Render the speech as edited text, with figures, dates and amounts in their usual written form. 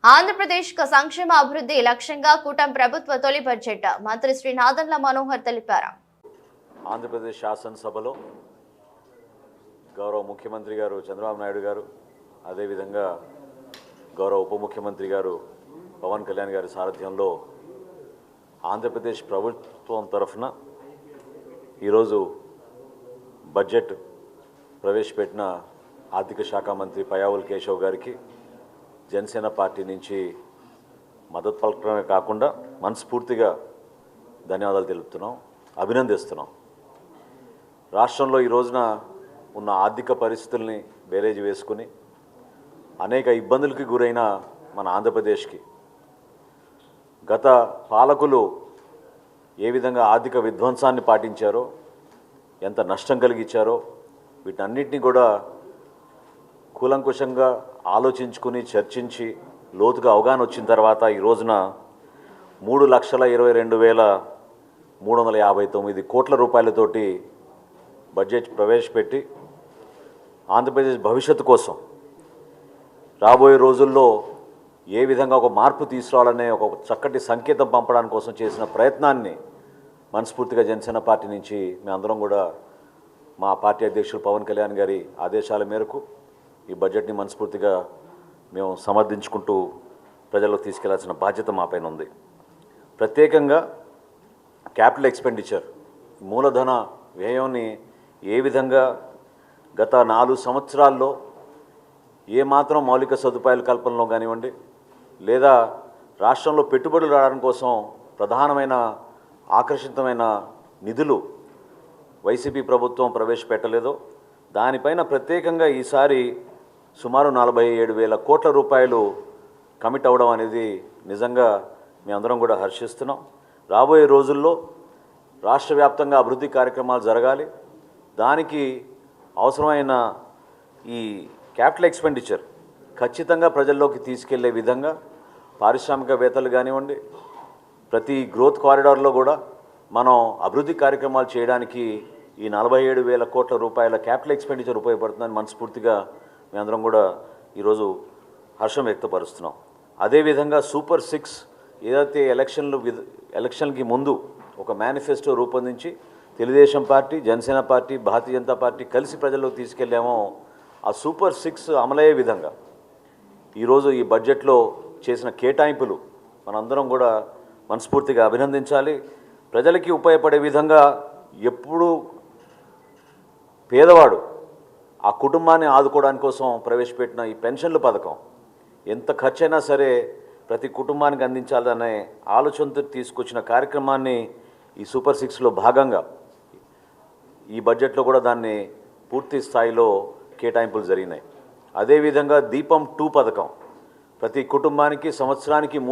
ఆంధ్రప్రదేశ్ సంక్షేమ అభివృద్ధి లక్ష్యంగా కూటమి ప్రభుత్వ తొలి బడ్జెట్ మంత్రి శ్రీ నాదెండ్ల మనోహర్ తెలిపారు. ఆంధ్రప్రదేశ్ శాసనసభలో గౌరవ ముఖ్యమంత్రి గారు చంద్రబాబు నాయుడు గారు, అదేవిధంగా గౌరవ ఉప ముఖ్యమంత్రి గారు పవన్ కళ్యాణ్ గారి సారథ్యంలో ఆంధ్రప్రదేశ్ ప్రభుత్వం తరఫున ఈరోజు బడ్జెట్ ప్రవేశపెట్టిన ఆర్థిక శాఖ మంత్రి పయ్యావుల కేశవ్ గారికి జనసేన పార్టీ నుంచి మద్దతు పలకడమే కాకుండా మనస్ఫూర్తిగా ధన్యవాదాలు తెలుపుతున్నాం, అభినందిస్తున్నాం. రాష్ట్రంలో ఈ రోజున ఉన్న ఆర్థిక పరిస్థితుల్ని బేరేజ్ వేసుకుని అనేక ఇబ్బందులకి గురైన మన ఆంధ్రప్రదేశ్కి గత పాలకులు ఏ విధంగా ఆర్థిక విధ్వంసాన్ని పాటించారో, ఎంత నష్టం కలిగించారో వీటన్నిటిని కూడా కూలంకుషంగా ఆలోచించుకుని చర్చించి లోతుగా అవగాహన వచ్చిన తర్వాత ఈ రోజున 3,22,359 కోట్ల రూపాయలతోటి బడ్జెట్ ప్రవేశపెట్టి ఆంధ్రప్రదేశ్ భవిష్యత్తు కోసం రాబోయే రోజుల్లో ఏ విధంగా ఒక మార్పు తీసుకురావాలనే ఒక చక్కటి సంకేతం పంపడానికి కోసం చేసిన ప్రయత్నాన్ని మనస్ఫూర్తిగా జనసేన పార్టీ నుంచి మేమందరం కూడా మా పార్టీ అధ్యక్షులు పవన్ కళ్యాణ్ గారి ఆదేశాల మేరకు ఈ బడ్జెట్ని మనస్ఫూర్తిగా మేము సమర్థించుకుంటూ ప్రజల్లోకి తీసుకెళ్లాల్సిన బాధ్యత మాపైన ఉంది. ప్రత్యేకంగా క్యాపిటల్ ఎక్స్పెండిచర్ మూలధన వ్యయాన్ని ఏ విధంగా గత 4 సంవత్సరాల్లో ఏమాత్రం మౌలిక సదుపాయాల కల్పనలో కానివ్వండి, లేదా రాష్ట్రంలో పెట్టుబడులు రావడం కోసం ప్రధానమైన ఆకర్షితమైన నిధులు వైసీపీ ప్రభుత్వం ప్రవేశపెట్టలేదో దానిపైన ప్రత్యేకంగా ఈసారి సుమారు 47,000 కోట్ల రూపాయలు కమిట్ అవ్వడం అనేది నిజంగా మేమందరం కూడా హర్షిస్తున్నాం. రాబోయే రోజుల్లో రాష్ట్ర వ్యాప్తంగా అభివృద్ధి కార్యక్రమాలు జరగాలి. దానికి అవసరమైన ఈ క్యాపిటల్ ఎక్స్పెండిచర్ ఖచ్చితంగా ప్రజల్లోకి తీసుకెళ్లే విధంగా పారిశ్రామికవేత్తలు కానివ్వండి, ప్రతి గ్రోత్ కారిడార్లో కూడా మనం అభివృద్ధి కార్యక్రమాలు చేయడానికి ఈ 47,000 కోట్ల రూపాయల క్యాపిటల్ ఎక్స్పెండిచర్ ఉపయోగపడుతుందని మనస్ఫూర్తిగా మేమందరం కూడా ఈరోజు హర్షం వ్యక్తపరుస్తున్నాం. అదేవిధంగా సూపర్ 6 ఏదైతే ఎలక్షన్కి ముందు ఒక మేనిఫెస్టో రూపొందించి Telugu Desam party, Janasena party, Bharatiya Janata party కలిసి ప్రజల్లోకి తీసుకెళ్ళామో ఆ సూపర్ 6 అమలయ్యే విధంగా ఈరోజు ఈ బడ్జెట్లో చేసిన కేటాయింపులు మనందరం కూడా మనస్ఫూర్తిగా అభినందించాలి. ప్రజలకి ఉపయోగపడే విధంగా ఎప్పుడూ పేదవాడు ఆ కుటుంబాన్ని ఆదుకోవడానికి కోసం ప్రవేశపెట్టిన ఈ పెన్షన్ల పథకం ఎంత ఖర్చైనా సరే ప్రతి కుటుంబానికి అందించాలనే ఆలోచనతో తీసుకొచ్చిన కార్యక్రమాన్ని ఈ సూపర్ 6లో భాగంగా ఈ బడ్జెట్లో కూడా దాన్ని పూర్తి స్థాయిలో కేటాయింపులు జరిగినాయి. అదేవిధంగా దీపం 2 పథకం ప్రతి కుటుంబానికి సంవత్సరానికి